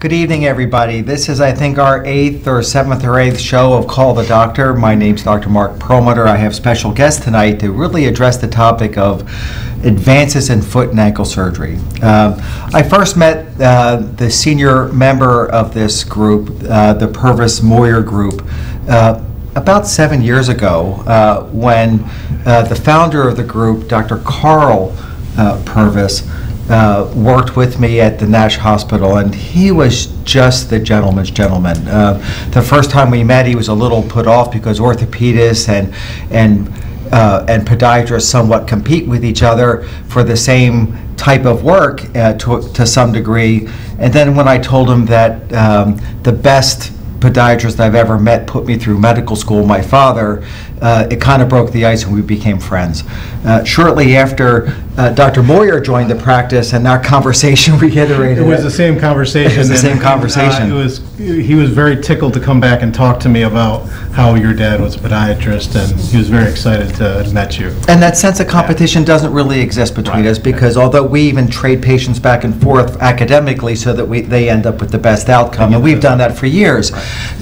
Good evening, everybody. This is, I think, our 8th or 7th or 8th show of Call the Doctor. My name's Dr. Mark Perlmutter. I have special guests tonight to really address the topic of advances in foot and ankle surgery. I first met the senior member of this group, the Purvis Moyer Group, about 7 years ago when the founder of the group, Dr. Carl Purvis, worked with me at the Nash Hospital, and he was just the gentleman's gentleman. The first time we met, he was a little put off because orthopedists and podiatrists somewhat compete with each other for the same type of work to some degree. And then when I told him that the best podiatrist I've ever met put me through medical school, my father, it kind of broke the ice and we became friends. Shortly after, Dr. Moyer joined the practice, and our conversation reiterated. It was the same conversation. It was the same conversation. He was very tickled to come back and talk to me about how your dad was a podiatrist, and he was very excited to have met you. And that sense of competition doesn't really exist between us, because although we even trade patients back and forth academically so that they end up with the best outcome, and we've done that for years.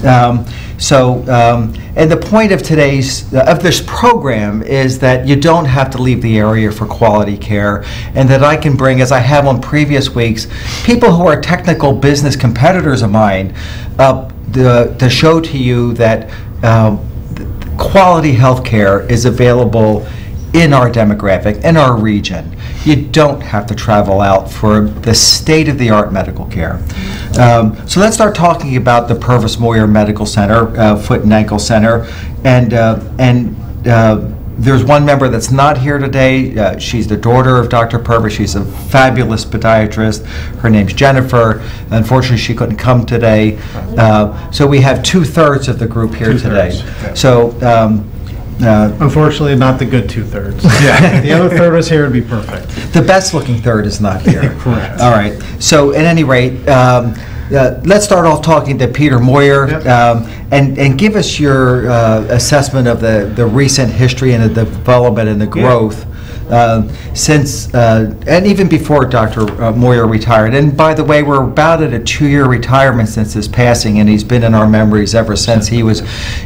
And the point of this program is that you don't have to leave the area for quality care, and that I can bring, as I have on previous weeks, people who are technical business competitors of mine up to show to you that quality health care is available in our demographic, in our region. You don't have to travel out for the state-of-the-art medical care. So let's start talking about the Purvis Moyer Medical Center, Foot and Ankle Center, and there's one member that's not here today. She's the daughter of Dr. Purvis. She's a fabulous podiatrist. Her name's Jennifer. Unfortunately, she couldn't come today. So we have 2/3 of the group here today. Okay. So. Unfortunately, not the good 2/3. Yeah. The other third was here would be perfect. The best-looking third is not here. Correct. All right. So, at any rate, let's start off talking to Peter Moyer, and give us your assessment of the recent history and the development and the growth since, and even before Dr. Moyer retired. And by the way, we're about at a 2-year retirement since his passing, and he's been in our memories ever since. He was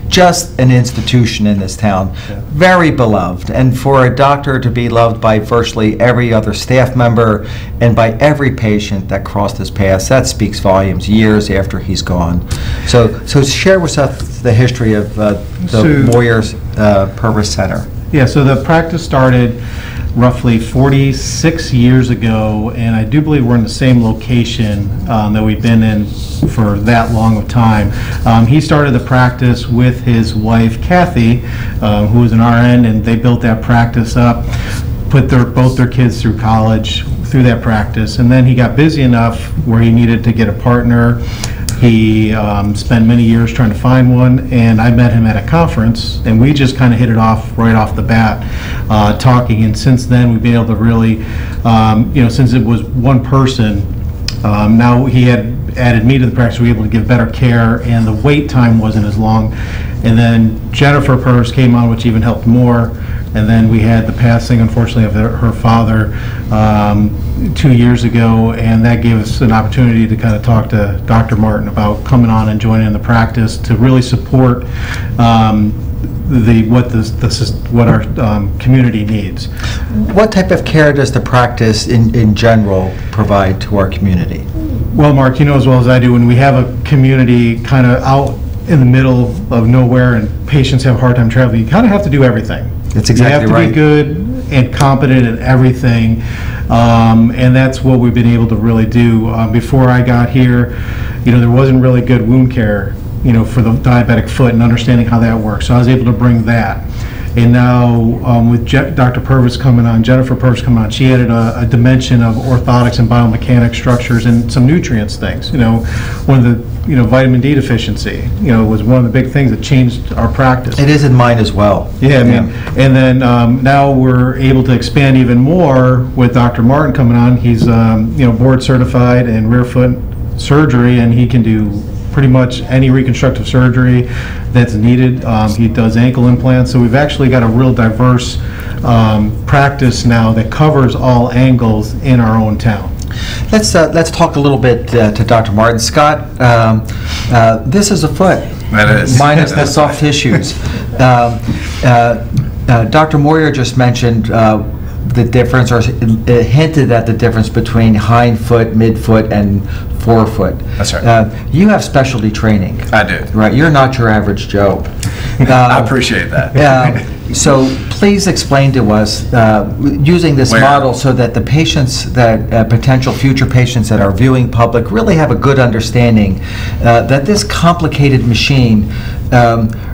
just an institution in this town, very beloved. And for a doctor to be loved by virtually every other staff member and by every patient that crossed his path, that speaks volumes years after he's gone. So share with us the history of the Moyer's Purvis Center. Yeah, so the practice started roughly 46 years ago, and I do believe we're in the same location that we've been in for that long of time. He started the practice with his wife, Kathy, who was an RN, and they built that practice up, put both their kids through college through that practice, and then he got busy enough where he needed to get a partner. He spent many years trying to find one, and I met him at a conference, and we just kind of hit it off right off the bat, talking. And since then, we've been able to really, since it was one person, now he had added me to the practice, we were able to give better care, and the wait time wasn't as long. And then Jennifer Purvis came on, which even helped more. And then we had the passing, unfortunately, of her father 2 years ago, and that gave us an opportunity to kind of talk to Dr. Martin about coming on and joining in the practice to really support what our community needs. What type of care does the practice in general provide to our community? Well, Mark, you know as well as I do, when we have a community kind of out in the middle of nowhere and patients have a hard time traveling, you kind of have to do everything. That's exactly right. You have to be good and competent in everything, and that's what we've been able to really do. Before I got here, there wasn't really good wound care, for the diabetic foot and understanding how that works. So I was able to bring that. And now with Dr. Purvis coming on, Jennifer Purvis coming on, she added a dimension of orthotics and biomechanics structures and some nutrients things. One of the, vitamin D deficiency, was one of the big things that changed our practice. It is in mine as well. Yeah, and then now we're able to expand even more with Dr. Martin coming on. He's, board certified in rear foot surgery, and he can do pretty much any reconstructive surgery that's needed. He does ankle implants, so we've actually got a real diverse practice now that covers all angles in our own town. Let's talk a little bit to Dr. Martin. Scott, this is a foot. That is. Minus the soft tissues. Dr. Moyer just mentioned the difference, or hinted at the difference between hind foot, midfoot, and forefoot. That's right. You have specialty training. I do. Right. You're not your average Joe. I appreciate that. So please explain to us, using this model so that the patients, that potential future patients that are viewing public really have a good understanding that this complicated machine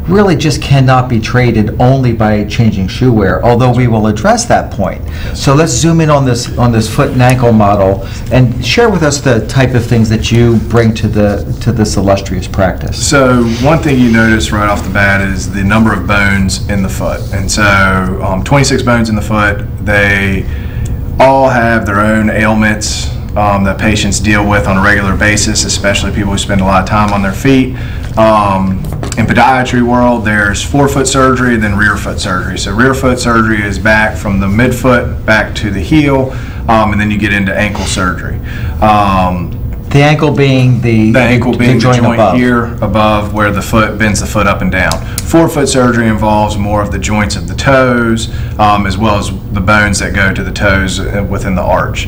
really just cannot be traded only by changing shoe wear, although we will address that point. So let's zoom in on this foot and ankle model and share with us the type of things that you bring to this illustrious practice. So one thing you notice right off the bat is the number of bones in the foot. And so 26 bones in the foot. They all have their own ailments that patients deal with on a regular basis, especially people who spend a lot of time on their feet. In podiatry world, there's forefoot surgery, then rear foot surgery. So rear foot surgery is back from the midfoot back to the heel, and then you get into ankle surgery. The ankle being the joint above. Here above where the foot bends the foot up and down. Forefoot surgery involves more of the joints of the toes, as well as the bones that go to the toes within the arch.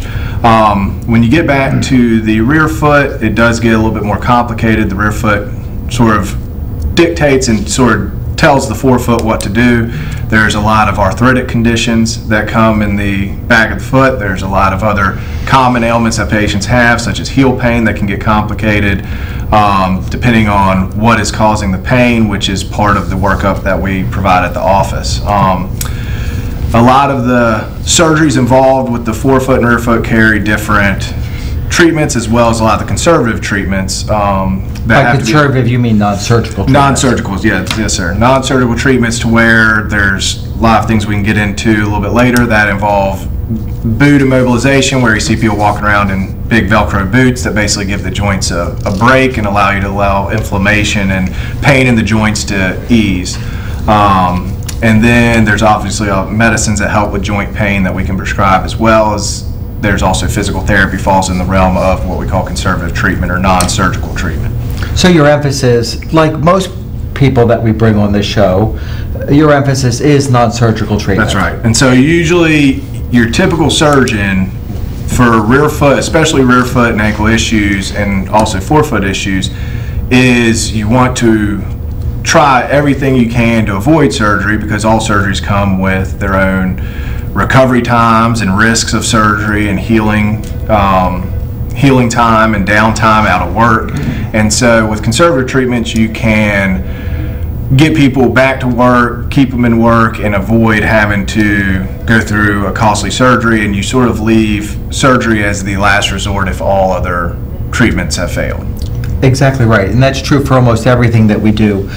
When you get back to the rear foot, it does get a little bit more complicated. The rear foot sort of dictates and sort of tells the forefoot what to do. There's a lot of arthritic conditions that come in the back of the foot. There's a lot of other common ailments that patients have, such as heel pain, that can get complicated depending on what is causing the pain, which is part of the workup that we provide at the office. A lot of the surgeries involved with the forefoot and rear foot carry different treatments, as well as a lot of the conservative treatments. By conservative, you mean non-surgical treatments? Non-surgical, yes, sir. Non-surgical treatments, to where there's a lot of things we can get into a little bit later that involve boot immobilization, where you see people walking around in big Velcro boots that basically give the joints a break and allow you to allow inflammation and pain in the joints to ease. And then there's obviously medicines that help with joint pain that we can prescribe, as well as there's also physical therapy falls in the realm of what we call conservative treatment or non-surgical treatment. So your emphasis, like most people that we bring on this show, your emphasis is non-surgical treatment. That's right. And so usually your typical surgeon for rear foot, especially rear foot and ankle issues, and also forefoot issues, is you want to try everything you can to avoid surgery, because all surgeries come with their own recovery times and risks of surgery and healing time and downtime out of work. And so with conservative treatments, you can get people back to work, keep them in work, and avoid having to go through a costly surgery, and you sort of leave surgery as the last resort if all other treatments have failed. Exactly right, and that's true for almost everything that we do.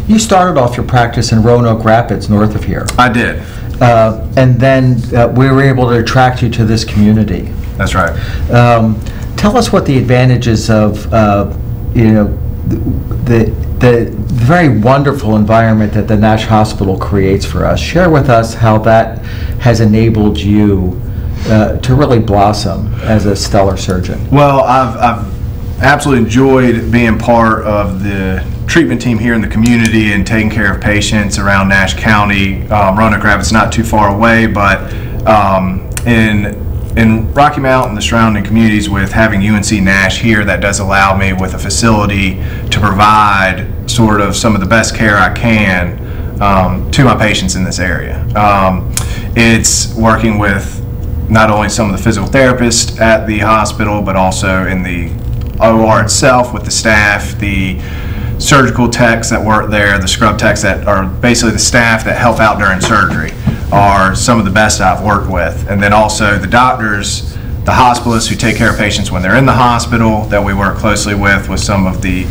You started off your practice in Roanoke Rapids, north of here. I did. And then we were able to attract you to this community. That's right. Tell us what the advantages of the very wonderful environment that the Nash Hospital creates for us. Share with us how that has enabled you to really blossom as a stellar surgeon. Well, I've absolutely enjoyed being part of the treatment team here in the community and taking care of patients around Nash County. Roanoke Rapids not too far away, but in Rocky Mount and the surrounding communities, with having UNC Nash here, that does allow me with a facility to provide sort of some of the best care I can to my patients in this area. It's working with not only some of the physical therapists at the hospital, but also in the OR itself with the staff, the surgical techs that work there, the scrub techs that are basically the staff that help out during surgery, are some of the best I've worked with. And then also the doctors, the hospitalists who take care of patients when they're in the hospital, that we work closely with some of the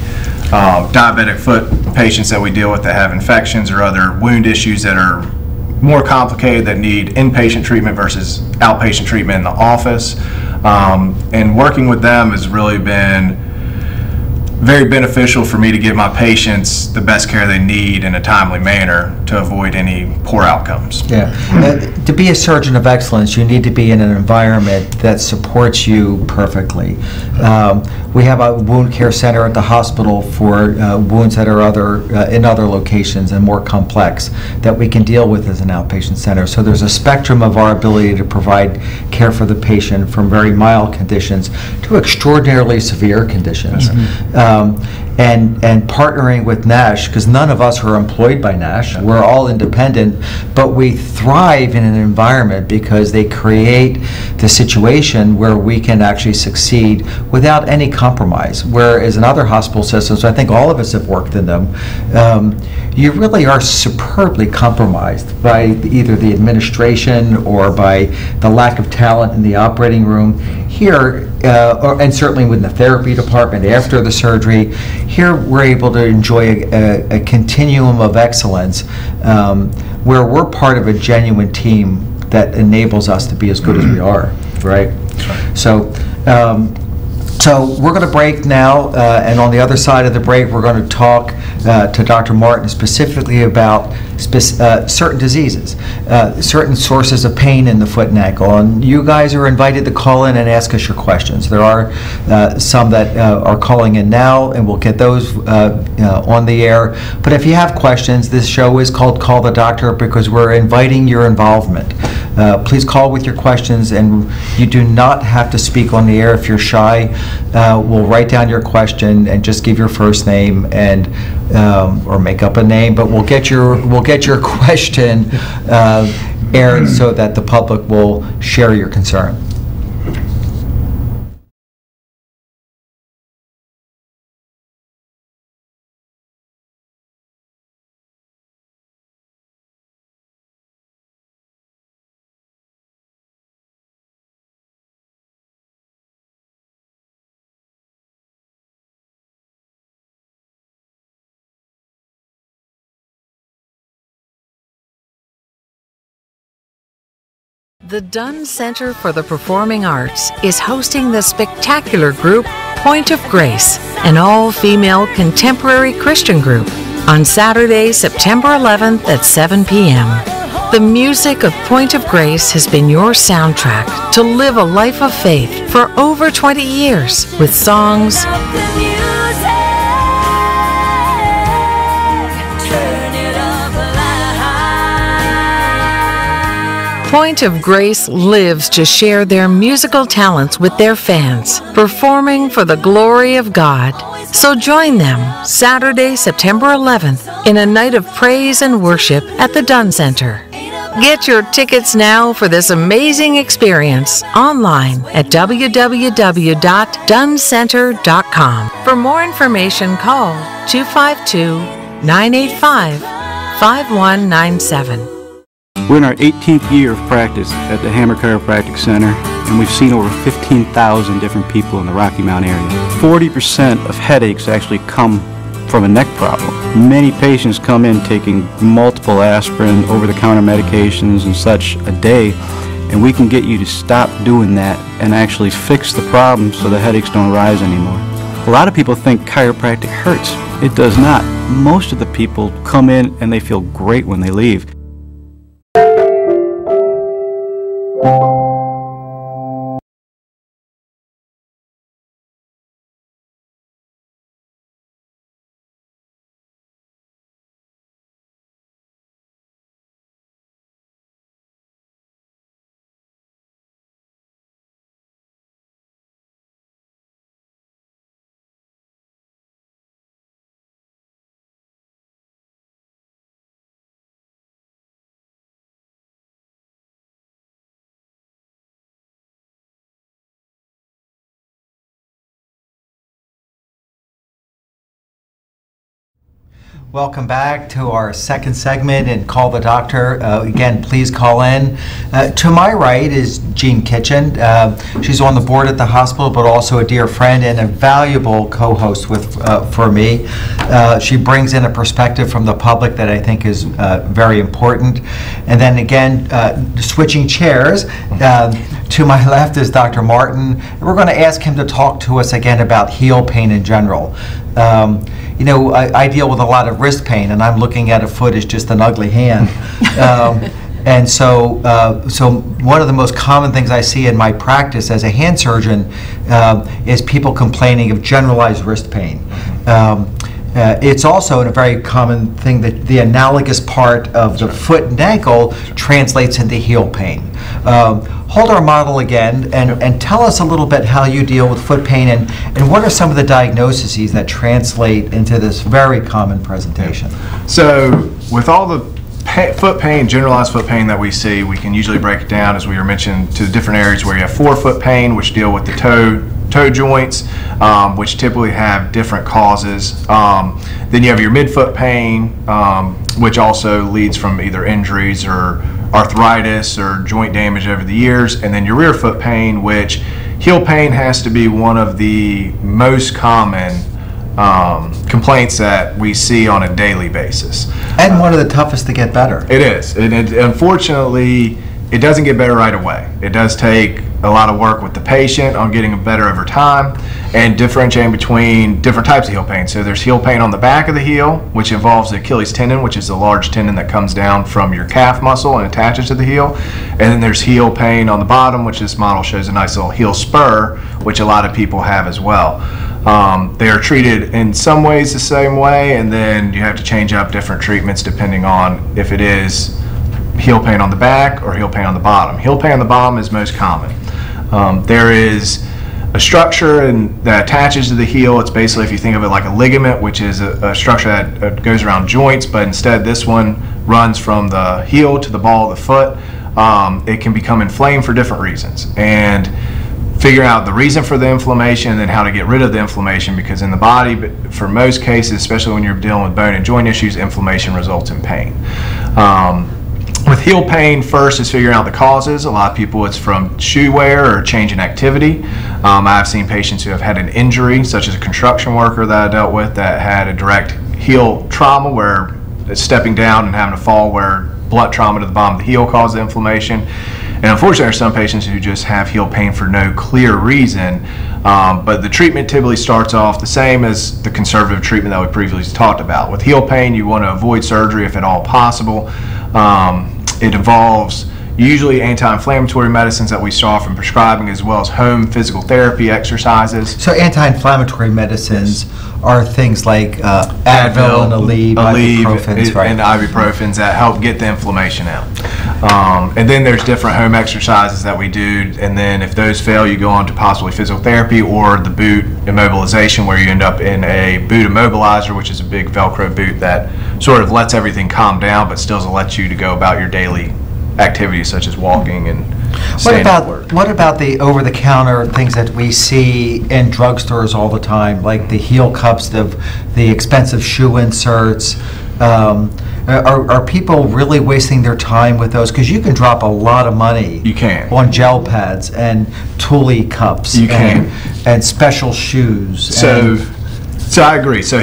diabetic foot patients that we deal with that have infections or other wound issues that are more complicated, that need inpatient treatment versus outpatient treatment in the office. And working with them has really been very beneficial for me to get my patients the best care they need in a timely manner to avoid any poor outcomes. Yeah. To be a surgeon of excellence, you need to be in an environment that supports you perfectly. We have a wound care center at the hospital for wounds that are in other locations and more complex that we can deal with as an outpatient center. So there's a spectrum of our ability to provide care for the patient, from very mild conditions to extraordinarily severe conditions. And partnering with NASH, because none of us are employed by NASH, we're all independent, but we thrive in an environment because they create the situation where we can actually succeed without any compromise. Whereas in other hospital systems, I think all of us have worked in them, you really are superbly compromised by either the administration or by the lack of talent in the operating room. Here, and certainly within the therapy department after the surgery, here we're able to enjoy a continuum of excellence where we're part of a genuine team that enables us to be as good as we are, right? So we're going to break now, and on the other side of the break, we're going to talk to Dr. Martin specifically about certain diseases, certain sources of pain in the foot and ankle. And you guys are invited to call in and ask us your questions. There are some that are calling in now, and we'll get those on the air. But if you have questions, this show is called Call the Doctor because we're inviting your involvement. Please call with your questions, and you do not have to speak on the air if you're shy. We'll write down your question and just give your first name and or make up a name, but we'll get your question aired so that the public will share your concern. The Dunn Center for the Performing Arts is hosting the spectacular group Point of Grace, an all-female contemporary Christian group, on Saturday, September 11th at 7 p.m. The music of Point of Grace has been your soundtrack to live a life of faith for over 20 years with songs Point of Grace lives to share their musical talents with their fans, performing for the glory of God. So join them Saturday, September 11th in a night of praise and worship at the Dunn Center. Get your tickets now for this amazing experience online at www.dunncenter.com. For more information, call 252-985-5197. We're in our 18th year of practice at the Hammer Chiropractic Center, and we've seen over 15,000 different people in the Rocky Mount area. 40% of headaches actually come from a neck problem. Many patients come in taking multiple aspirin, over-the-counter medications and such a day, and we can get you to stop doing that and actually fix the problem so the headaches don't rise anymore. A lot of people think chiropractic hurts. It does not. Most of the people come in and they feel great when they leave. Welcome back to our second segment in Call the Doctor. Again, please call in. To my right is Jean Kitchen. She's on the board at the hospital, but also a dear friend and a valuable co-host for me. She brings in a perspective from the public that I think is very important. And then again, switching chairs, To my left is Dr. Martin, and we're going to ask him to talk to us again about heel pain in general. You know, I deal with a lot of wrist pain, and I'm looking at a foot as just an ugly hand. And so one of the most common things I see in my practice as a hand surgeon is people complaining of generalized wrist pain. It's also a very common thing that the analogous part of the foot and ankle translates into heel pain. Hold our model again and tell us a little bit how you deal with foot pain and what are some of the diagnoses that translate into this very common presentation. So with all the foot pain, generalized foot pain that we see, we can usually break it down, as we were mentioned, to the different areas where you have forefoot pain, which deal with the toe joints, which typically have different causes. Then you have your midfoot pain, which also leads from either injuries or arthritis or joint damage over the years. And then your rear foot pain, which heel pain has to be one of the most common complaints that we see on a daily basis. And one of the toughest to get better. It is. And unfortunately, it doesn't get better right away. It does take a lot of work with the patient on getting better over time and differentiating between different types of heel pain. So there's heel pain on the back of the heel, which involves the Achilles tendon, which is the large tendon that comes down from your calf muscle and attaches to the heel. And then there's heel pain on the bottom, which this model shows a nice little heel spur, which a lot of people have as well. They are treated in some ways the same way, and then you have to change up different treatments depending on if it is heel pain on the back or heel pain on the bottom. Heel pain on the bottom is most common. There is a structure that attaches to the heel. It's basically, if you think of it like a ligament, which is a structure that goes around joints, but instead this one runs from the heel to the ball of the foot. It can become inflamed for different reasons. And figure out the reason for the inflammation and then how to get rid of the inflammation, because in the body, for most cases, especially when you're dealing with bone and joint issues, inflammation results in pain. With heel pain, first is figuring out the causes. A lot of people, it's from shoe wear or change in activity. I've seen patients who have had an injury, such as a construction worker that I dealt with that had a direct heel trauma where it's stepping down and having a fall where blunt trauma to the bottom of the heel caused the inflammation. And unfortunately, there are some patients who just have heel pain for no clear reason, but the treatment typically starts off the same as the conservative treatment that we previously talked about. With heel pain, you want to avoid surgery if at all possible. It involves usually anti-inflammatory medicines that we saw from prescribing, as well as home physical therapy exercises. So anti-inflammatory medicines are things like Advil and Aleve, ibuprofens, right? And ibuprofens that help get the inflammation out. And then there's different home exercises that we do, and then if those fail, you go on to possibly physical therapy or the boot immobilization, where you end up in a boot immobilizer, which is a big Velcro boot that sort of lets everything calm down but still lets you to go about your daily activities such as walking and What about the over-the-counter things that we see in drugstores all the time, like the heel cups, the expensive shoe inserts? Are people really wasting their time with those? Because you can drop a lot of money. You can. On gel pads and Thule cups. You can. And special shoes. So I agree. So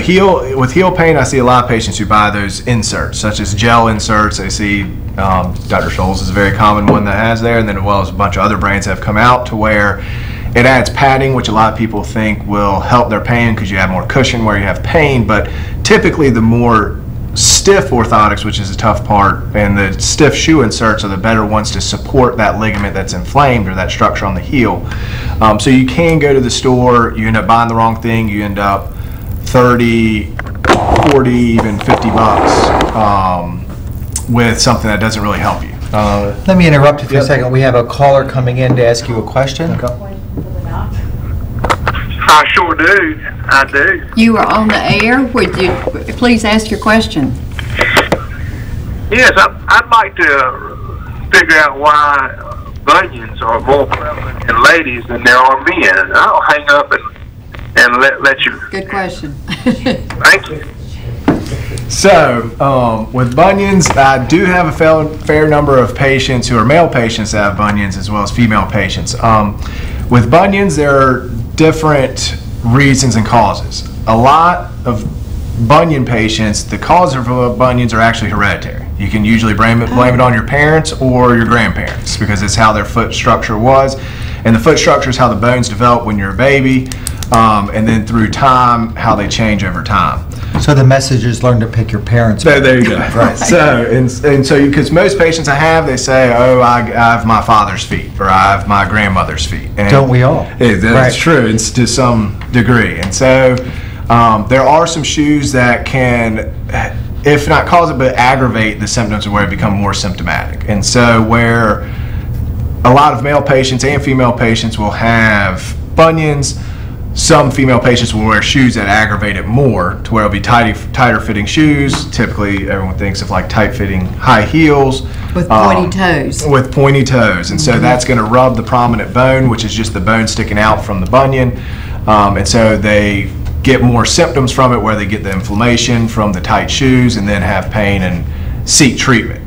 with heel pain, I see a lot of patients who buy those inserts, such as gel inserts. I see Dr. Scholl's is a very common one that has there, and then as well as a bunch of other brands that have come out to where it adds padding, which a lot of people think will help their pain because you have more cushion where you have pain. But typically the more stiff orthotics, which is the tough part, and the stiff shoe inserts are the better ones to support that ligament that's inflamed or that structure on the heel. So you can go to the store, you end up buying the wrong thing, you end up 30, 40, even 50 bucks with something that doesn't really help you. Let me interrupt you for a second. We have a caller coming in to ask you a question. I sure do. I do. You are on the air. Would you please ask your question? Yes, I'd like to figure out why bunions are more prevalent in ladies than there are men. I'll hang up and let you. Good question. Thank you. So, with bunions, I do have a fair number of patients who are male patients that have bunions as well as female patients. With bunions, there are different reasons and causes. A lot of bunion patients, the cause of bunions are actually hereditary. You can usually blame it on your parents or your grandparents because it's how their foot structure was. And the foot structure is how the bones develop when you're a baby, and then through time, how they change over time. So the message is learn to pick your parents. There you go. Right. So, and so, because most patients I have, they say, oh, I have my father's feet, or I have my grandmother's feet. And Don't we all? That's Right. true, it's to some degree. And so, there are some shoes that can, if not cause it, but aggravate the symptoms of where it become more symptomatic. And so, where a lot of male patients and female patients will have bunions, some female patients will wear shoes that aggravate it more to where it'll be tighter fitting shoes. Typically, everyone thinks of like tight fitting high heels. With pointy toes. With pointy toes. And so that's going to rub the prominent bone, which is just the bone sticking out from the bunion. And so they get more symptoms from it where they get the inflammation from the tight shoes and then have pain and seek treatment.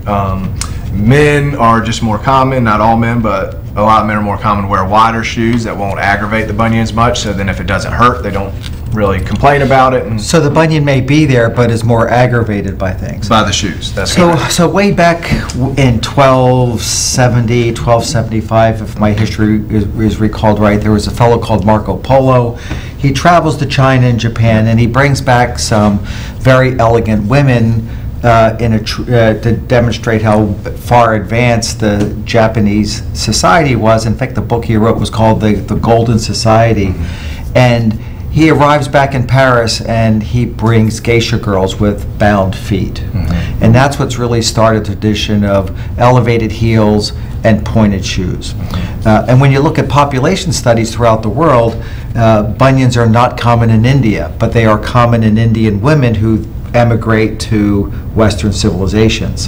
Men are just more common, not all men, but a lot of men are more common to wear wider shoes that won't aggravate the bunion as much, so then if it doesn't hurt, they don't really complain about it. And So the bunion may be there, but is more aggravated by things. by the shoes, that's So, correct. so way back in 1270, 1275, if my history is recalled right, there was a fellow called Marco Polo. He travels to China and Japan, and he brings back some very elegant women to demonstrate how far advanced the Japanese society was. In fact, the book he wrote was called The Golden Society. And he arrives back in Paris and he brings geisha girls with bound feet. And that's what's really started a tradition of elevated heels and pointed shoes. And when you look at population studies throughout the world, bunions are not common in India, but they are common in Indian women who emigrate to Western civilizations.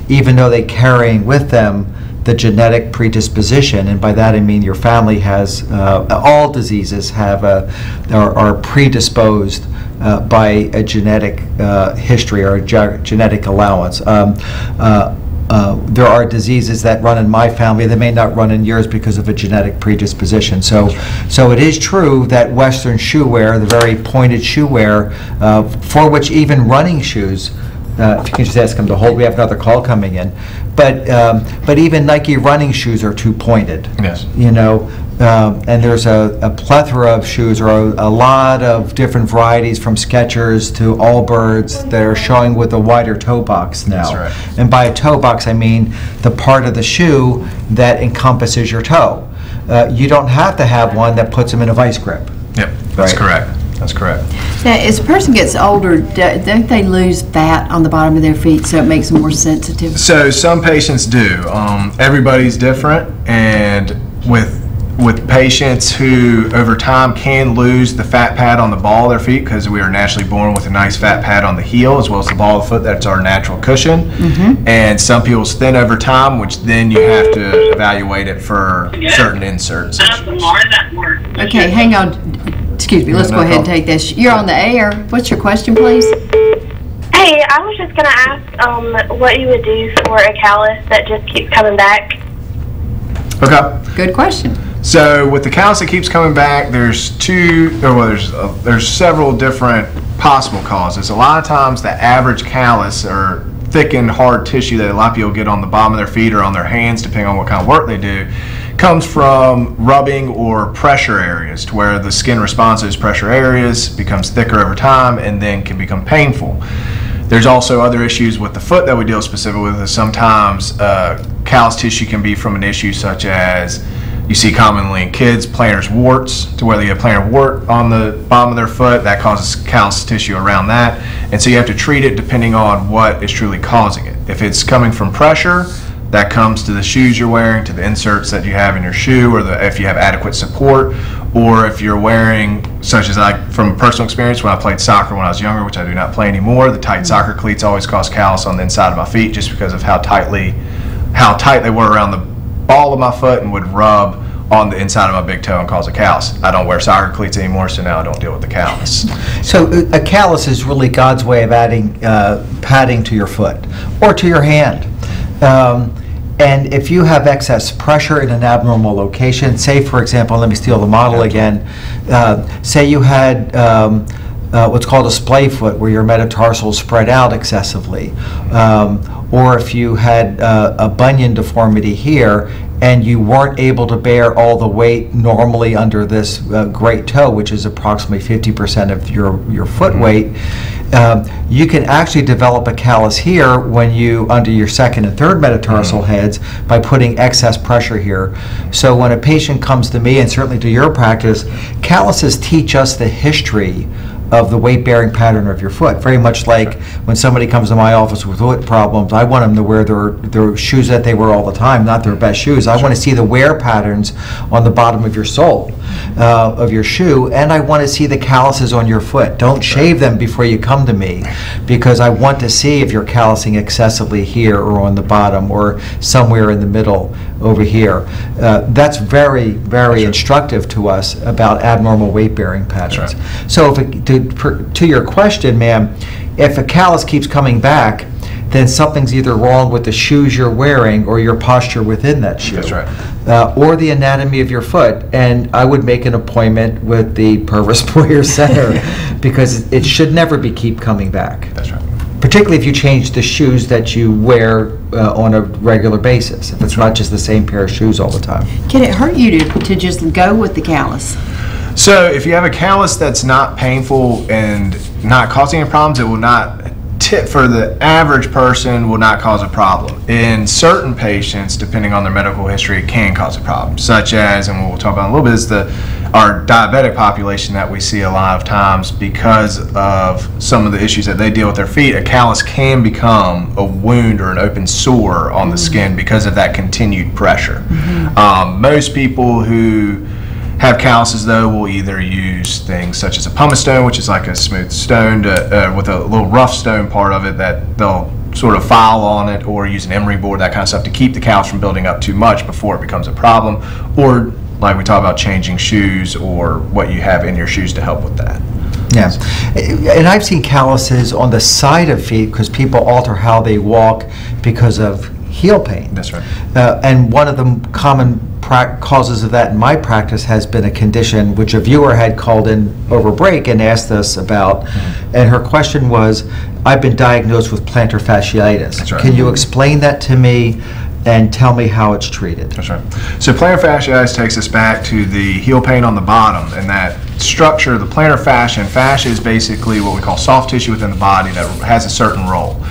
Even though they're carrying with them the genetic predisposition, and by that I mean your family has, all diseases have are predisposed by a genetic history or a genetic allowance. There are diseases that run in my family that may not run in yours because of a genetic predisposition. So it is true that Western shoe wear, the very pointed shoe wear, for which even running shoes, if you can just ask them to hold, we have another call coming in, but even Nike running shoes are too pointed. Yes. You know, and there's a plethora of shoes, or a lot of different varieties from Skechers to Allbirds that are showing with a wider toe box now. That's right. And by a toe box, I mean the part of the shoe that encompasses your toe. You don't have to have one that puts them in a vice grip. Yep, that's Right. correct. That's correct. Now, as a person gets older, don't they lose fat on the bottom of their feet so it makes them more sensitive? So some patients do. Everybody's different, and with patients who over time can lose the fat pad on the ball of their feet, because we are naturally born with a nice fat pad on the heel as well as the ball of the foot, that's our natural cushion. And some people's thin over time, which then you have to evaluate it for certain inserts. Okay, hang on. Excuse me, let's no go ahead and problem. take this. You're on the air. What's your question, please? Hey, I was just going to ask what you would do for a callus that just keeps coming back. Okay. Good question. So with the callus that keeps coming back, there's there's several different possible causes. A lot of times the average callus or thickened hard tissue that a lot of people get on the bottom of their feet or on their hands, depending on what kind of work they do, comes from rubbing or pressure areas, to where the skin responds to those pressure areas, becomes thicker over time, and then can become painful. There's also other issues with the foot that we deal specifically with. Sometimes callus tissue can be from an issue such as you see commonly in kids, plantar warts, to where they get a plantar wart on the bottom of their foot. That causes callus tissue around that. And so you have to treat it depending on what is truly causing it. If it's coming from pressure, that comes to the shoes you're wearing, to the inserts that you have in your shoe, or if you have adequate support, or if you're wearing, such as from personal experience, when I played soccer when I was younger, which I do not play anymore, the tight soccer cleats always cause callus on the inside of my feet just because of how tight they were around the ball of my foot and would rub on the inside of my big toe and cause a callus. I don't wear soccer cleats anymore, so now I don't deal with the callus. So a callus is really God's way of adding padding to your foot or to your hand. And if you have excess pressure in an abnormal location, say for example, let me steal the model again, say you had what's called a splay foot, where your metatarsals spread out excessively, or if you had a bunion deformity here and you weren't able to bear all the weight normally under this great toe, which is approximately 50% of your foot weight, you can actually develop a callus here when you, under your second and third metatarsal heads, by putting excess pressure here. So when a patient comes to me, and certainly to your practice, calluses teach us the history of the weight-bearing pattern of your foot. Very much like when somebody comes to my office with foot problems, I want them to wear their shoes that they wear all the time, not their best shoes. I want to see the wear patterns on the bottom of your sole of your shoe, and I want to see the calluses on your foot. Don't shave them before you come to me, because I want to see if you're callusing excessively here or on the bottom or somewhere in the middle over here. That's very, very instructive to us about abnormal weight-bearing patterns. So to your question, ma'am, if a callus keeps coming back, then something's either wrong with the shoes you're wearing or your posture within that shoe. That's right. Or the anatomy of your foot. And I would make an appointment with the Purvis Boyer Center because it should never keep coming back. That's right. Particularly if you change the shoes that you wear on a regular basis. If it's not just the same pair of shoes all the time. Can it hurt you to just go with the callus? So if you have a callus that's not painful and not causing any problems, it will not for the average person will not cause a problem. In certain patients, depending on their medical history, it can cause a problem, such as, and we'll talk about in a little bit, is our diabetic population that we see a lot of times because of some of the issues that they deal with their feet. A callus can become a wound or an open sore on the skin because of that continued pressure. Most people who have calluses, though, will either use things such as a pumice stone, which is like a smooth stone with a little rough stone part of it that they'll sort of file on it, or use an emery board, that kind of stuff, to keep the callus from building up too much before it becomes a problem. Or, like we talk about, changing shoes or what you have in your shoes to help with that. Yeah, and I've seen calluses on the side of feet because people alter how they walk because of heel pain. That's right. And one of the common causes of that in my practice has been a condition which a viewer had called in over break and asked us about, and her question was, I've been diagnosed with plantar fasciitis. That's right. Can you explain that to me and tell me how it's treated? That's right. So plantar fasciitis takes us back to the heel pain on the bottom, and that structure, the plantar fascia, and fascia is basically what we call soft tissue within the body that has a certain role.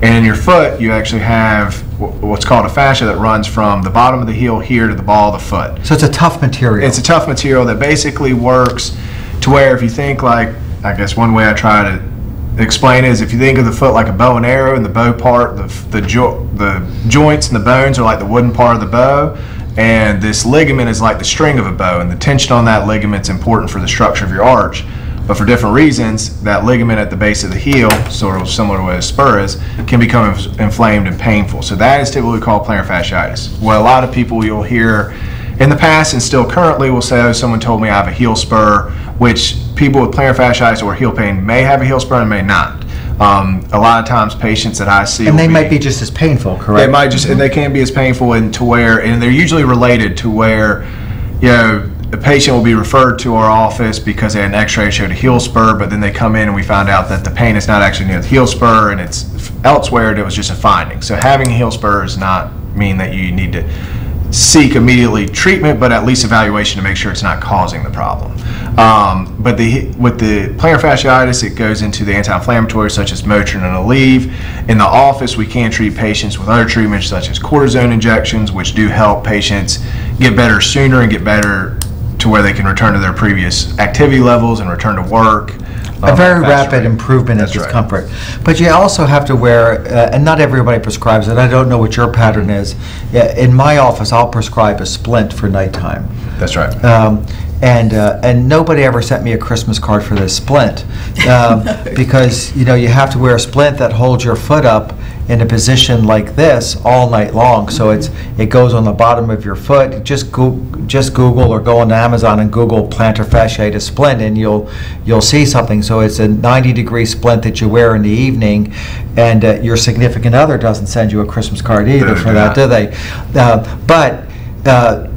And in your foot, you actually have what's called a fascia that runs from the bottom of the heel here to the ball of the foot. So it's a tough material. It's a tough material that basically works to where, if you think like, I guess one way I try to explain it is, if you think of the foot like a bow and arrow, and the bow part, the joints and the bones are like the wooden part of the bow, and this ligament is like the string of a bow, and the tension on that ligament is important for the structure of your arch. But for different reasons, that ligament at the base of the heel, sort of similar to what a spur is, can become inflamed and painful. So that is typically called plantar fasciitis. What a lot of people you'll hear in the past and still currently will say, oh, someone told me I have a heel spur, which people with plantar fasciitis or heel pain may have a heel spur and may not. A lot of times patients that I see, and they might be just as painful, correct? They might just, and they can be as painful, and to where, and they're usually related to where, you know, a patient will be referred to our office because they had an x-ray that showed a heel spur, but then they come in and we found out that the pain is not actually near the heel spur and it's elsewhere, and it was just a finding. So having a heel spur does not mean that you need to seek immediately treatment, but at least evaluation to make sure it's not causing the problem. But with the plantar fasciitis, it goes into the anti-inflammatories such as Motrin and Aleve. In the office, we can treat patients with other treatments such as cortisone injections, which do help patients get better sooner and get better to where they can return to their previous activity levels and return to work. A very rapid improvement in discomfort. Right. But you also have to wear, and not everybody prescribes it, I don't know what your pattern is. In my office, I'll prescribe a splint for nighttime. That's right. And nobody ever sent me a Christmas card for this splint because, you know, you have to wear a splint that holds your foot up in a position like this all night long. So it goes on the bottom of your foot. Just Google or go on Amazon and Google plantar fasciitis splint, and you'll see something. So it's a 90-degree splint that you wear in the evening, and your significant other doesn't send you a Christmas card either for that, do they? But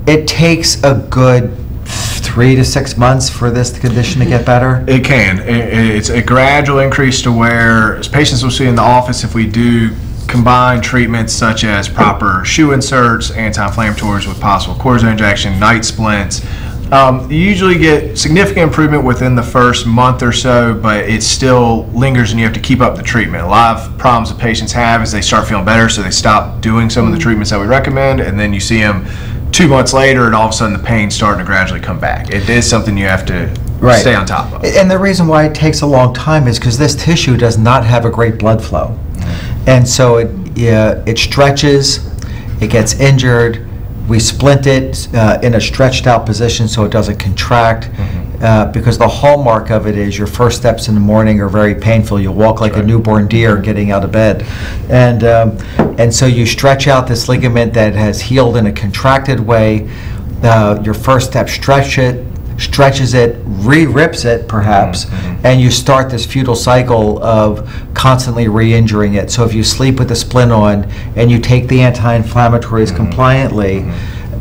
it takes a good 3 to 6 months for this condition to get better? It can. It's a gradual increase to where as patients will see in the office, if we do combine treatments such as proper shoe inserts, anti-inflammatories with possible cortisone injection, night splints, you usually get significant improvement within the first month or so, but it still lingers and you have to keep up the treatment. A lot of problems that patients have is they start feeling better, so they stop doing some of the treatments that we recommend, and then you see them 2 months later and all of a sudden the pain's starting to gradually come back. It is something you have to stay on top of. And the reason why it takes a long time is because this tissue does not have a great blood flow. And so it stretches, it gets injured, we splint it in a stretched out position so it doesn't contract, because the hallmark of it is your first steps in the morning are very painful. You walk like a newborn deer getting out of bed. And so you stretch out this ligament that has healed in a contracted way. Your first step stretches it, re-rips it perhaps, and you start this futile cycle of constantly re-injuring it. So if you sleep with the splint on and you take the anti-inflammatories compliantly,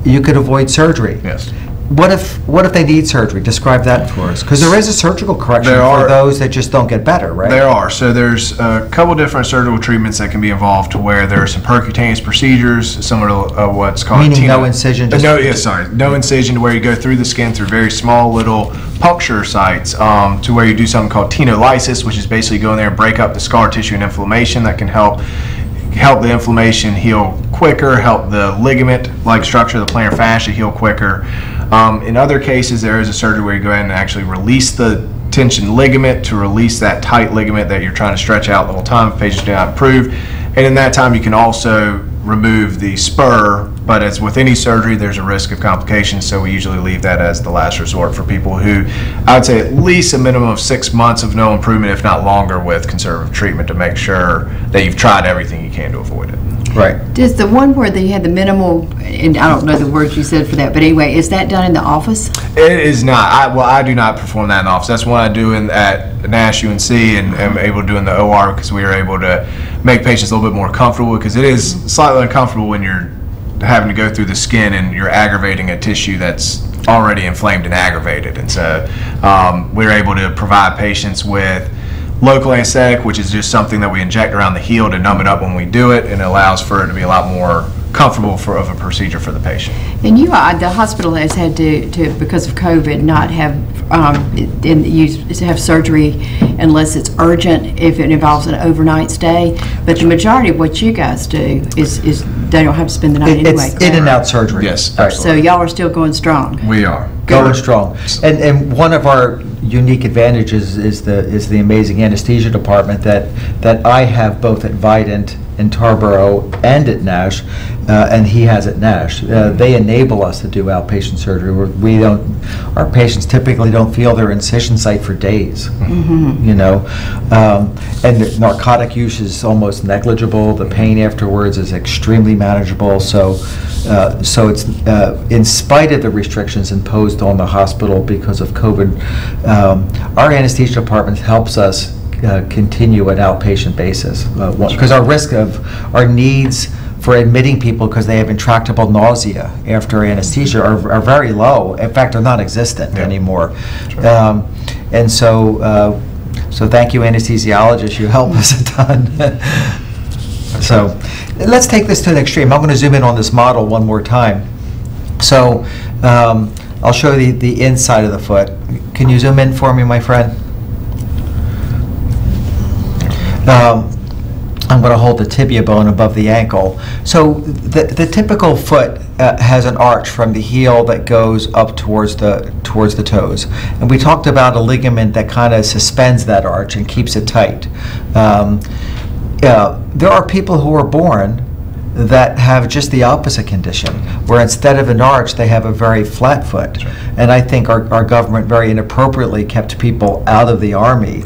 you could avoid surgery. Yes. What if they need surgery? Describe that for us, because there is a surgical correction for those that just don't get better, right? There are. So there's a couple different surgical treatments that can be involved to where there are some percutaneous procedures, similar to what's called meaning no incision. No incision, to where you go through the skin through very small little puncture sites, to where you do something called tenolysis, which is basically go in there and break up the scar tissue and inflammation that can help the inflammation heal quicker, help the ligament-like structure of the plantar fascia heal quicker. In other cases, there is a surgery where you go ahead and actually release the tension ligament to release that tight ligament that you're trying to stretch out the whole time if patients do not improve. And in that time, you can also remove the spur, but as with any surgery, there's a risk of complications, so we usually leave that as the last resort for people who, I would say at least a minimum of 6 months of no improvement, if not longer, with conservative treatment to make sure that you've tried everything you can to avoid it. Right. Does the one where you had the minimal, and I don't know the words you said for that, but anyway, is that done in the office? It is not. I do not perform that in the office. That's one I do at Nash UNC and am able to do in the OR, because we are able to make patients a little bit more comfortable, because it is slightly uncomfortable when you're having to go through the skin and you're aggravating a tissue that's already inflamed and aggravated. And so we're able to provide patients with local anesthetic, which is just something that we inject around the heel to numb it up when we do it, and it allows for it to be a lot more comfortable of a procedure for the patient. And the hospital has had to because of COVID, not have have surgery unless it's urgent, if it involves an overnight stay. But the majority of what you guys do is they don't have to spend the night anyway. It's in and out surgery. Yes, so y'all are still going strong. We are. Going strong. And one of our unique advantages is the amazing anesthesia department that I have both at Vidant in Tarboro and at Nash, and he has at Nash. They enable us to do outpatient surgery. Our patients typically don't feel their incision site for days, you know, and the narcotic use is almost negligible. The pain afterwards is extremely manageable. So it's in spite of the restrictions imposed on the hospital because of COVID, our anesthesia department helps us continue an outpatient basis, because our needs for admitting people because they have intractable nausea after anesthesia are very low. In fact, they're non-existent anymore. And so thank you, anesthesiologists. You help us a ton. So let's take this to the extreme. I'm going to zoom in on this model one more time. So I'll show you the inside of the foot. Can you zoom in for me, my friend? I'm going to hold the tibia bone above the ankle. So the typical foot has an arch from the heel that goes up towards the toes. And we talked about a ligament that kind of suspends that arch and keeps it tight. There are people who are born that have just the opposite condition, where instead of an arch, they have a very flat foot. Right. And I think our government very inappropriately kept people out of the Army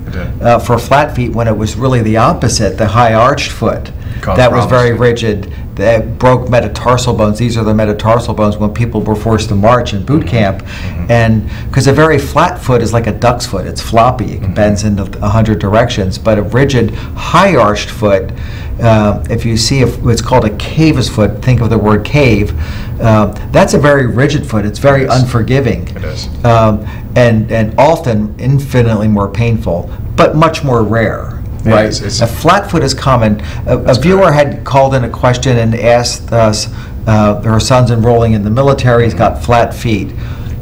for flat feet, when it was really the opposite, the high arched foot that was very rigid, that broke metatarsal bones. These are the metatarsal bones when people were forced to march in boot camp. And because a very flat foot is like a duck's foot, it's floppy, it bends into 100 directions, but a rigid, high arched foot if you see what's called a cavus foot, think of the word cave. That's a very rigid foot. It's very unforgiving. It is. And often infinitely more painful, but much more rare. Right. A flat foot is common. A viewer had called in a question and asked us, her son's enrolling in the military, he's got flat feet.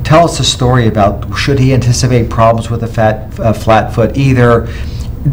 Tell us a story about, should he anticipate problems with a flat foot, either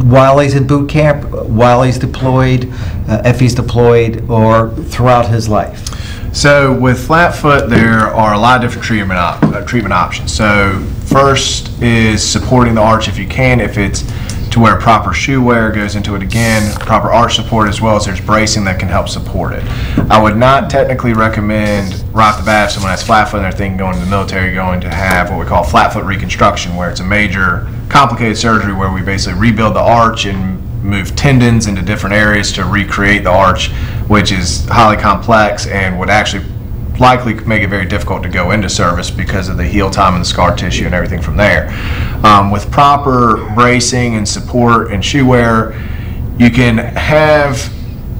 while he's in boot camp, while he's deployed, if he's deployed, or throughout his life? So with flat foot, there are a lot of different treatment options. So first is supporting the arch if you can, if it's to where proper shoe wear goes into it again, proper arch support, as well as there's bracing that can help support it. I would not technically recommend right off the bat if someone has flat foot and they're thinking going to the military, going to have what we call flat foot reconstruction, where it's a major complicated surgery where we basically rebuild the arch and move tendons into different areas to recreate the arch, which is highly complex and would actually likely make it very difficult to go into service because of the heal time and the scar tissue and everything from there. With proper bracing and support and shoe wear, you can have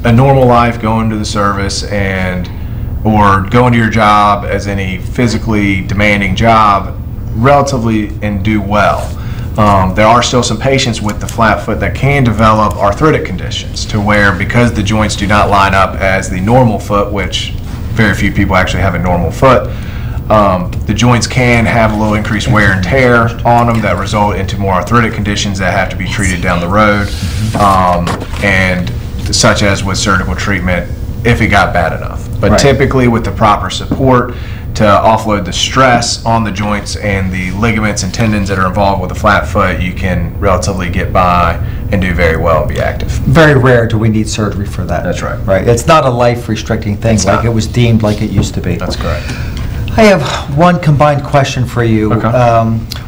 a normal life going to the service or going to your job as any physically demanding job relatively and do well. There are still some patients with the flat foot that can develop arthritic conditions to where, because the joints do not line up as the normal foot, which very few people actually have a normal foot, the joints can have a little increased wear and tear on them that result into more arthritic conditions that have to be treated down the road, and such as with surgical treatment if it got bad enough. But typically with the proper support to offload the stress on the joints and the ligaments and tendons that are involved with a flat foot, you can relatively get by and do very well and be active. Very rare do we need surgery for that. That's right. Right. It's not a life-restricting thing like it was deemed like it used to be. That's correct. I have one combined question for you,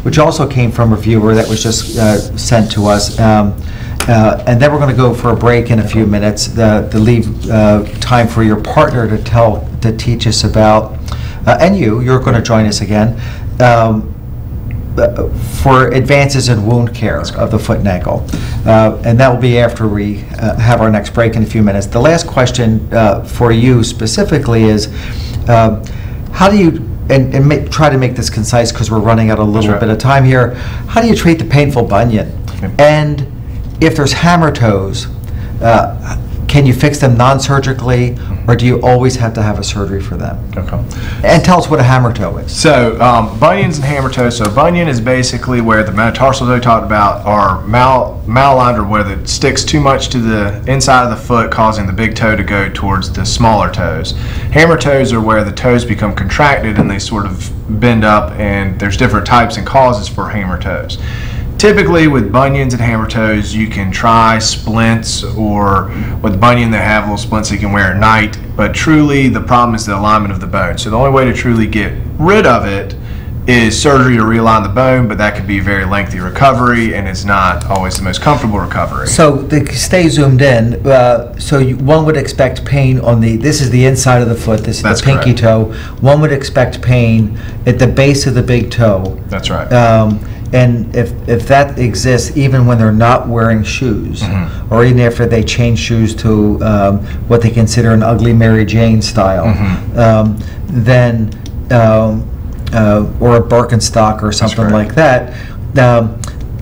which also came from a viewer that was just sent to us. And then we're going to go for a break in a few minutes to leave time for your partner to teach us about, and you're going to join us again, for advances in wound care of the foot and ankle. And that will be after we have our next break in a few minutes. The last question for you specifically is, how do you, and try to make this concise because we're running out a little bit of time here, how do you treat the painful bunion? And if there's hammer toes, can you fix them non-surgically, or do you always have to have a surgery for them? And tell us what a hammer toe is. So bunions and hammer toes. So bunion is basically where the metatarsals I talked about are malaligned, or where it sticks too much to the inside of the foot, causing the big toe to go towards the smaller toes. Hammer toes are where the toes become contracted and they sort of bend up, and there's different types and causes for hammer toes. Typically with bunions and hammer toes, you can try splints, or with bunion they have little splints you can wear at night, but truly the problem is the alignment of the bone. So the only way to truly get rid of it is surgery to realign the bone, but that could be a very lengthy recovery and it's not always the most comfortable recovery. So to stay zoomed in, one would expect pain on this is the inside of the foot, this is the pinky toe. One would expect pain at the base of the big toe. That's right. And if that exists, even when they're not wearing shoes, or even after they change shoes to what they consider an ugly Mary Jane style, then or a Birkenstock or something like that,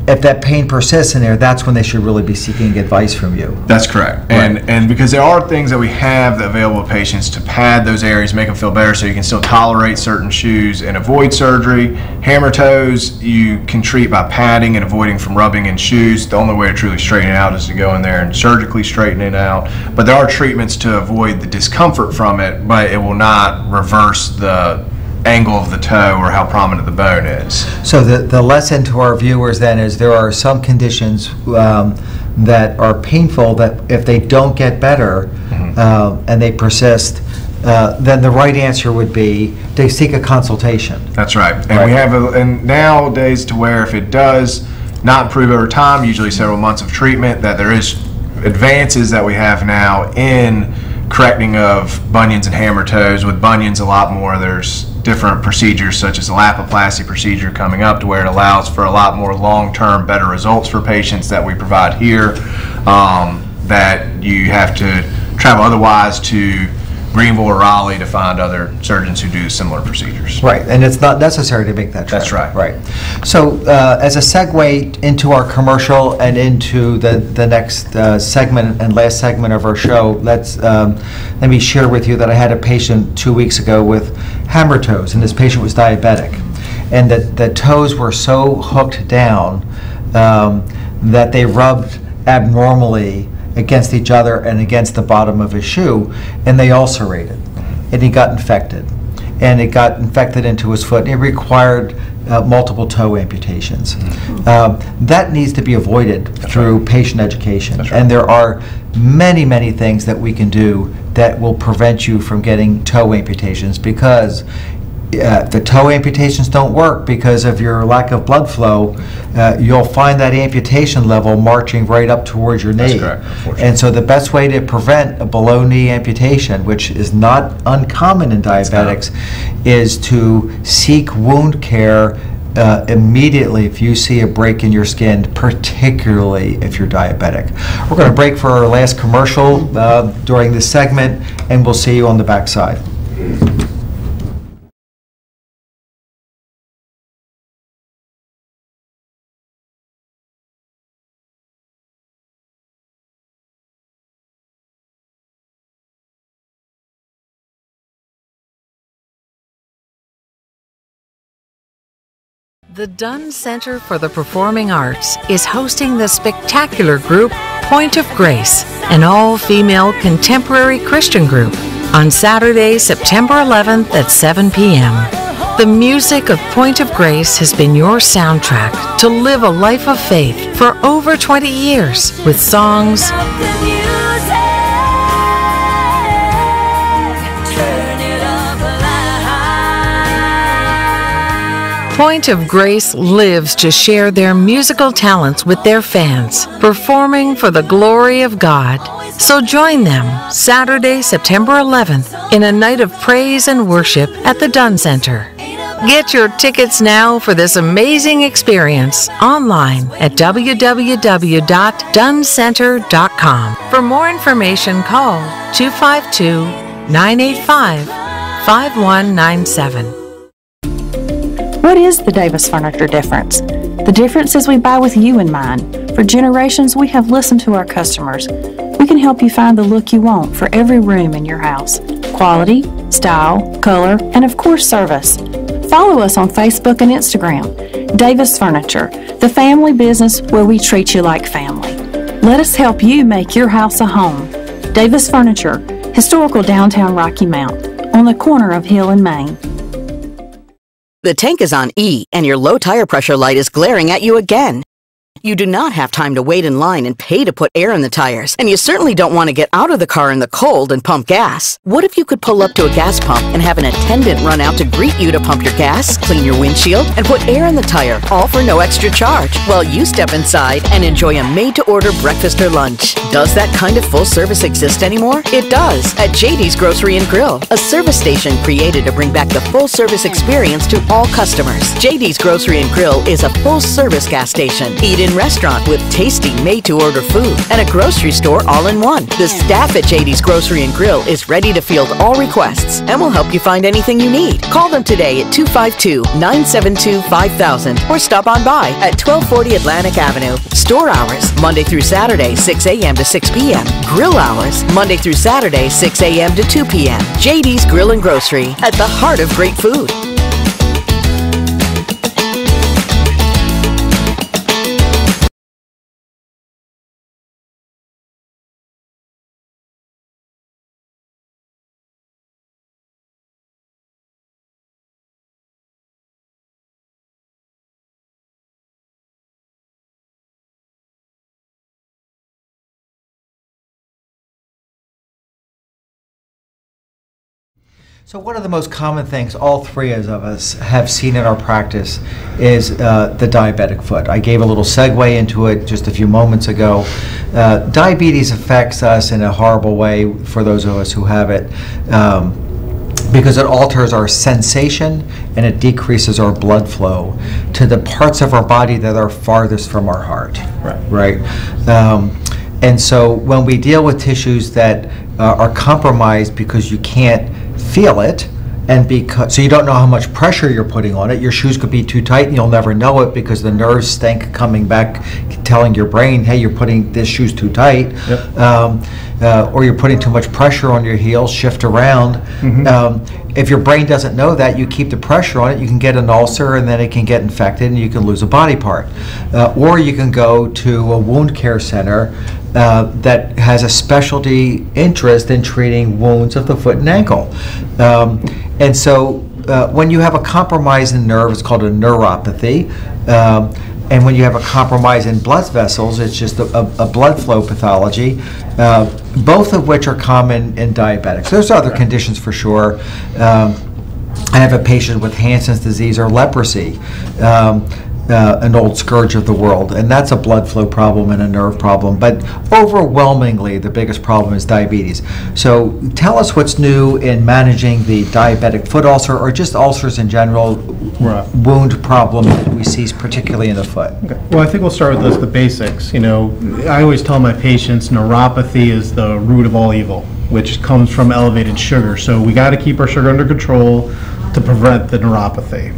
if that pain persists in there, that's when they should really be seeking advice from you. That's correct. And because there are things that we have that available to patients to pad those areas, make them feel better so you can still tolerate certain shoes and avoid surgery. Hammer toes you can treat by padding and avoiding from rubbing in shoes. The only way to truly straighten it out is to go in there and surgically straighten it out. But there are treatments to avoid the discomfort from it, but it will not reverse the angle of the toe or how prominent the bone is. So the lesson to our viewers then is there are some conditions that are painful that if they don't get better and they persist, then the right answer would be to seek a consultation. That's right. And we have and nowadays to where if it does not improve over time, usually several months of treatment, that there is advances that we have now in correcting of bunions and hammer toes. With bunions a lot more, there's different procedures such as a Lapiplasty procedure coming up to where it allows for a lot more long-term better results for patients that we provide here. that you have to travel otherwise to Greenville or Raleigh to find other surgeons who do similar procedures. Right, and it's not necessary to make that trip. That's right. Right. So as a segue into our commercial and into the next segment and last segment of our show, let me share with you that I had a patient 2 weeks ago with hammer toes, and this patient was diabetic. And the toes were so hooked down that they rubbed abnormally against each other and against the bottom of his shoe, and they ulcerated, and he got infected, and it got infected into his foot, and it required multiple toe amputations. That needs to be avoided through patient education, and there are many things that we can do that will prevent you from getting toe amputations, because the toe amputations don't work because of your lack of blood flow. You'll find that amputation level marching right up towards your knee. That's correct, and so the best way to prevent a below knee amputation, which is not uncommon in diabetics, is to seek wound care immediately if you see a break in your skin, particularly if you're diabetic. We're going to break for our last commercial during this segment, and we'll see you on the back side. The Dunn Center for the Performing Arts is hosting the spectacular group Point of Grace, an all-female contemporary Christian group, on Saturday, September 11th at 7 p.m. The music of Point of Grace has been your soundtrack to live a life of faith for over 20 years with songs Point of Grace lives to share their musical talents with their fans, performing for the glory of God. So join them Saturday, September 11th in a night of praise and worship at the Dunn Center. Get your tickets now for this amazing experience online at www.dunncenter.com. For more information, call 252-985-5197. What is the Davis Furniture difference? The difference is we buy with you in mind. For generations, we have listened to our customers. We can help you find the look you want for every room in your house. Quality, style, color, and of course service. Follow us on Facebook and Instagram. Davis Furniture, the family business where we treat you like family. Let us help you make your house a home. Davis Furniture, historical downtown Rocky Mount, on the corner of Hill and Main. The tank is on E, and your low tire pressure light is glaring at you again. You do not have time to wait in line and pay to put air in the tires, and you certainly don't want to get out of the car in the cold and pump gas. What if you could pull up to a gas pump and have an attendant run out to greet you to pump your gas, clean your windshield, and put air in the tire, all for no extra charge, while you step inside and enjoy a made-to-order breakfast or lunch? Does that kind of full service exist anymore? It does, at JD's Grocery & Grill, a service station created to bring back the full-service experience to all customers. JD's Grocery & Grill is a full-service gas station. Eat in restaurant with tasty made-to-order food and a grocery store all in one. The staff at JD's Grocery & Grill is ready to field all requests and will help you find anything you need. Call them today at 252-972-5000 or stop on by at 1240 Atlantic Avenue. Store hours, Monday through Saturday, 6 a.m. to 6 p.m. Grill hours, Monday through Saturday, 6 a.m. to 2 p.m. JD's Grill & Grocery, at the heart of great food. So one of the most common things all three of us have seen in our practice is the diabetic foot. I gave a little segue into it just a few moments ago. Diabetes affects us in a horrible way for those of us who have it because it alters our sensation and it decreases our blood flow to the parts of our body that are farthest from our heart. Right. And so when we deal with tissues that are compromised because you can't feel it, and because so you don't know how much pressure you're putting on it, your shoes could be too tight and you'll never know it because the nerves stink coming back telling your brain, hey, you're putting this shoe's too tight. Yep. Or you're putting too much pressure on your heels, shift around. If your brain doesn't know that, you keep the pressure on it, you can get an ulcer and then it can get infected and you can lose a body part. Or you can go to a wound care center that has a specialty interest in treating wounds of the foot and ankle. And so when you have a compromise in nerve, it's called a neuropathy. And when you have a compromise in blood vessels, it's just a blood flow pathology, both of which are common in diabetics. There's other conditions for sure. I have a patient with Hansen's disease or leprosy, an old scourge of the world, and that's a blood flow problem and a nerve problem. But overwhelmingly, the biggest problem is diabetes. So tell us what's new in managing the diabetic foot ulcer or just ulcers in general, wound problem that we see particularly in the foot. Okay. Well, I think we'll start with the basics. You know, I always tell my patients neuropathy is the root of all evil, which comes from elevated sugar. So we got to keep our sugar under control to prevent the neuropathy.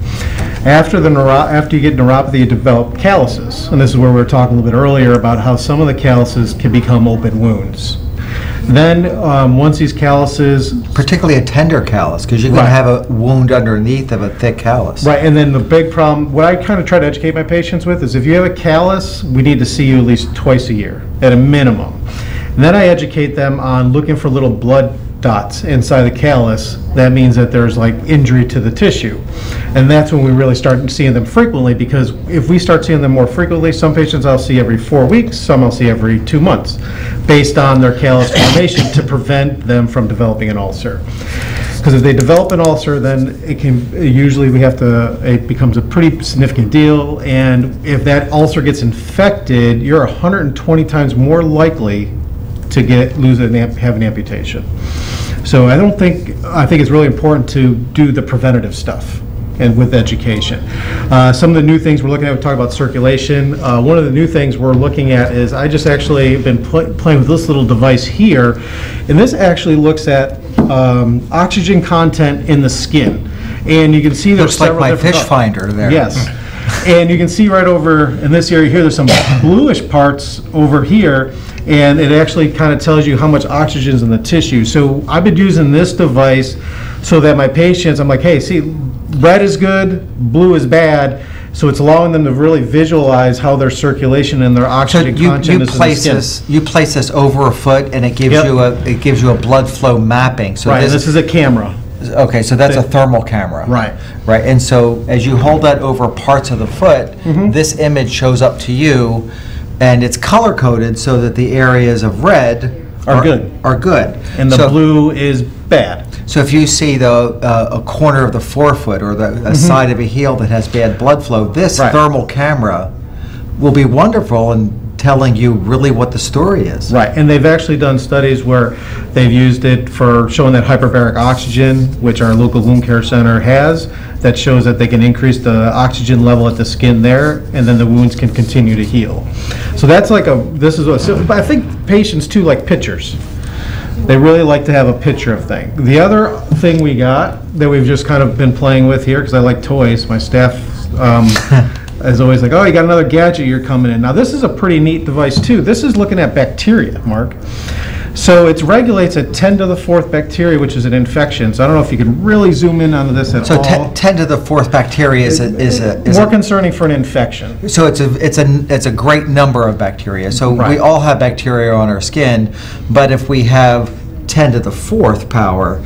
After you get neuropathy, you develop calluses, and this is where we were talking a little bit earlier about how some of the calluses can become open wounds. Then once these calluses, particularly a tender callus, because you're going to have a wound underneath of a thick callus. Right, and then the big problem, what I kind of try to educate my patients with is if you have a callus, we need to see you at least twice a year, at a minimum. And then I educate them on looking for little blood dots inside the callus. That means that there's like injury to the tissue. And that's when we really start seeing them frequently, because if we start seeing them more frequently, some patients I'll see every 4 weeks, some I'll see every 2 months, based on their callus formation to prevent them from developing an ulcer. Because if they develop an ulcer, then it can usually it becomes a pretty significant deal, and if that ulcer gets infected, you're 120 times more likely to have an amputation. So I think it's really important to do the preventative stuff and with education. Some of the new things we're looking at, we talk about circulation. One of the new things we're looking at is I just actually been playing with this little device here, and this actually looks at oxygen content in the skin. And you can see there's looks like my fish finder there. Yes. And you can see right over in this area here, there's some bluish parts over here, and it actually kind of tells you how much oxygen is in the tissue. So I've been using this device so that my patients, I'm like, hey, see, red is good, blue is bad. So it's allowing them to really visualize how their circulation and their oxygen content is in the skin. You place this over a foot, and it gives you a blood flow mapping. So right, this is a camera. Okay, so that's a thermal camera. Right. Right, and so as you hold that over parts of the foot, this image shows up to you, and it's color-coded so that the areas of red are good. And the blue is bad. So if you see a corner of the forefoot or a side of a heel that has bad blood flow, this thermal camera will be wonderful in telling you really what the story is. Right, and they've actually done studies where they've used it for showing that hyperbaric oxygen, which our local wound care center has, that shows that they can increase the oxygen level at the skin there, and then the wounds can continue to heal. So that's like but I think patients too like pictures. They really like to have a picture of things. The other thing we got that we've just kind of been playing with here, because I like toys, my staff is always like, oh, you got another gadget, you're coming in. Now this is a pretty neat device too. This is looking at bacteria, Mark. So it regulates a 10 to the 4th bacteria, which is an infection. So I don't know if you can really zoom in onto this at all. So 10 to the 4th bacteria is more concerning for an infection. So it's a great number of bacteria. So we all have bacteria on our skin, but if we have 10 to the 4th power,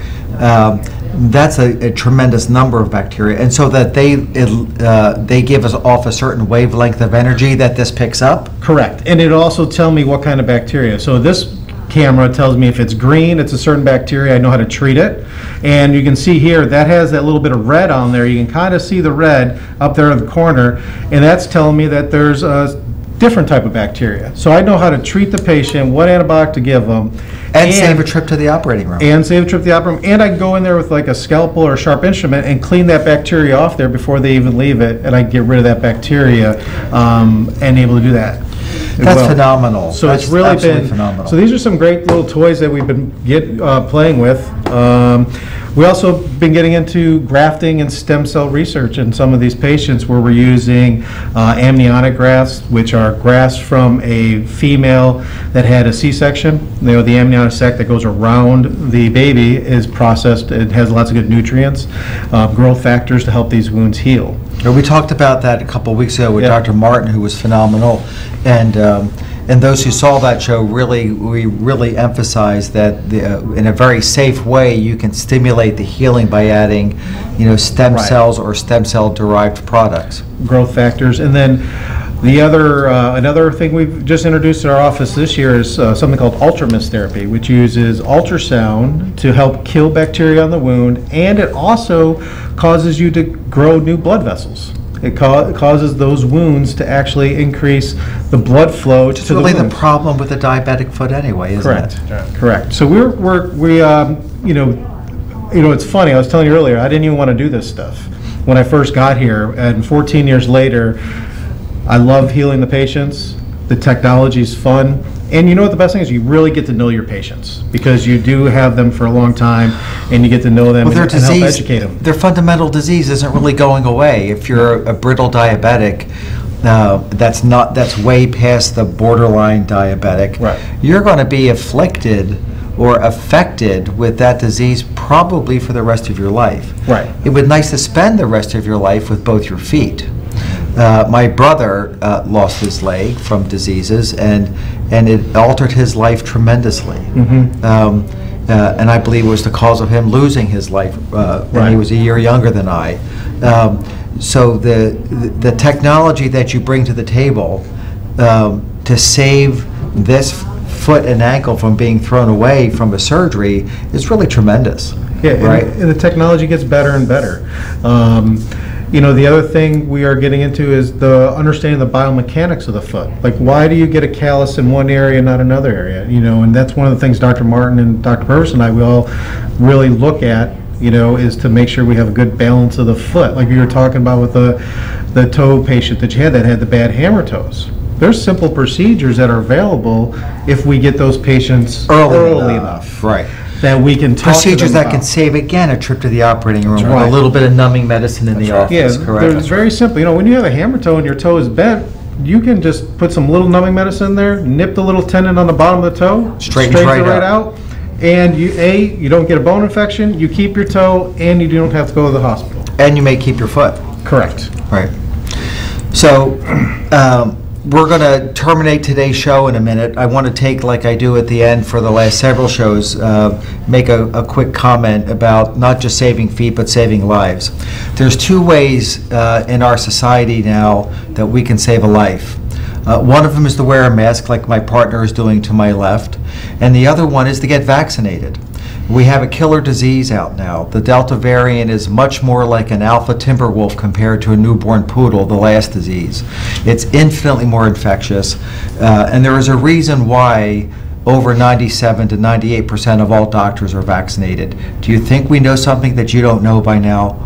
that's a tremendous number of bacteria, and so that they give us off a certain wavelength of energy that this picks up. Correct, and it also tells me what kind of bacteria. So this camera tells me if it's green, it's a certain bacteria, I know how to treat it. And you can see here, that has that little bit of red on there. You can kind of see the red up there in the corner, and that's telling me that there's a different type of bacteria. So I know how to treat the patient, what antibiotic to give them. And save a trip to the operating room. And save a trip to the operating room. And I can go in there with like a scalpel or a sharp instrument and clean that bacteria off there before they even leave it, and I get rid of that bacteria and able to do that. That's phenomenal. So That's it's really absolutely been phenomenal. So these are some great little toys that we've been playing with. We also been getting into grafting and stem cell research in some of these patients, where we're using amniotic grafts, which are grafts from a female that had a C-section. You know, the amniotic sac that goes around the baby is processed. It has lots of good nutrients, growth factors to help these wounds heal. We talked about that a couple of weeks ago with Yeah. Dr. Martin, who was phenomenal, and those who saw that show we really emphasized that in a very safe way you can stimulate the healing by adding, stem Right. cells or stem cell derived products. Growth factors. And then the other, another thing we've just introduced in our office this year is something called ultramist therapy, which uses ultrasound to help kill bacteria on the wound, and it also causes you to grow new blood vessels. It causes those wounds to actually increase the blood flow to the Really the wounds. problem with the diabetic foot anyway, isn't Correct. it? Correct. So it's funny, I was telling you earlier, I didn't even want to do this stuff when I first got here, and 14 years later, I love healing the patients. The technology is fun. And you know what the best thing is? You really get to know your patients, because you do have them for a long time, and you get to know them Well, and help educate them. their fundamental disease isn't really going away. If you're a brittle diabetic, that's way past the borderline diabetic. Right. You're going to be afflicted or affected with that disease probably for the rest of your life. Right. It would be nice to spend the rest of your life with both your feet. My brother lost his leg from diseases, and it altered his life tremendously. And I believe it was the cause of him losing his life when he was a year younger than I. So the technology that you bring to the table to save this foot and ankle from being thrown away from a surgery is really tremendous. Yeah, right? and the technology gets better and better. The other thing we are getting into is the understanding the biomechanics of the foot. Like, why do you get a callus in one area and not another area? And that's one of the things Dr. Martin and Dr. Purvis and I, we all really look at, is to make sure we have a good balance of the foot. Like you were talking about with the toe patient that you had that had the bad hammer toes. There's simple procedures that are available if we get those patients early enough. Right. That we can talk Procedures to them that about. can save, again, a trip to the operating room with right. a little bit of numbing medicine in the office, Yeah, correct? they're very simple. When you have a hammer toe and your toe is bent, you can just put some little numbing medicine in there, nip the little tendon on the bottom of the toe, Straightens it right right out, and you don't get a bone infection, you keep your toe, and you don't have to go to the hospital. And you may keep your foot. Correct. Right. So, we're going to terminate today's show in a minute. I want to take, like I do at the end for the last several shows, make a quick comment about not just saving feet, but saving lives. There's two ways in our society now that we can save a life. One of them is to wear a mask, like my partner is doing to my left, and the other one is to get vaccinated. We have a killer disease out now. The Delta variant is much more like an alpha timber wolf compared to a newborn poodle, the last disease. It's infinitely more infectious, and there is a reason why over 97 to 98% of all doctors are vaccinated. Do you think we know something that you don't know by now?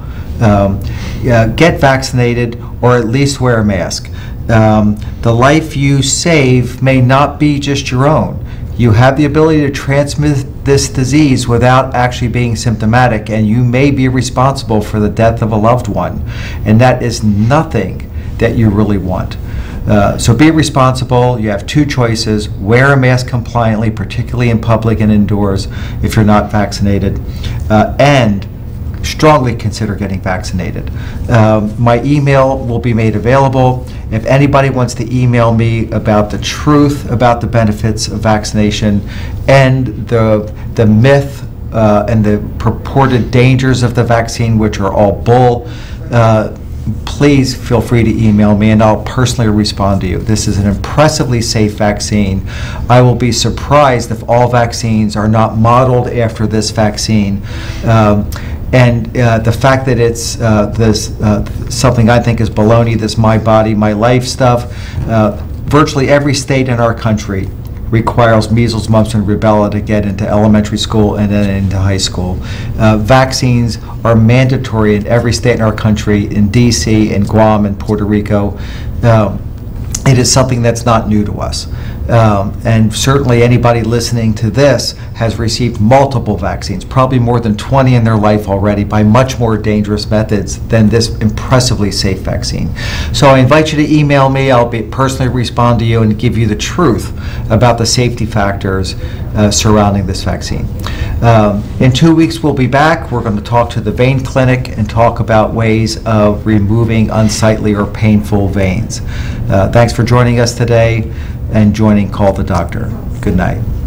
Get vaccinated, or at least wear a mask. The life you save may not be just your own. You have the ability to transmit this disease without actually being symptomatic, and you may be responsible for the death of a loved one. And that is nothing that you really want. So be responsible. You have two choices. Wear a mask compliantly, particularly in public and indoors if you're not vaccinated, and strongly consider getting vaccinated. My email will be made available. If anybody wants to email me about the truth about the benefits of vaccination and the myth and the purported dangers of the vaccine, which are all bull, please feel free to email me and I'll personally respond to you. This is an impressively safe vaccine. I will be surprised if all vaccines are not modeled after this vaccine. And the fact that it's something I think is baloney, this my body, my life stuff, virtually every state in our country requires measles, mumps, and rubella to get into elementary school and then into high school. Vaccines are mandatory in every state in our country, in DC, in Guam, and Puerto Rico. it is something that's not new to us. And certainly anybody listening to this has received multiple vaccines, probably more than 20 in their life already, by much more dangerous methods than this impressively safe vaccine. So I invite you to email me. I'll personally respond to you and give you the truth about the safety factors surrounding this vaccine. In 2 weeks, we'll be back. We're going to talk to the vein clinic and talk about ways of removing unsightly or painful veins. Thanks for joining us today and joining Call the Doctor. Good night.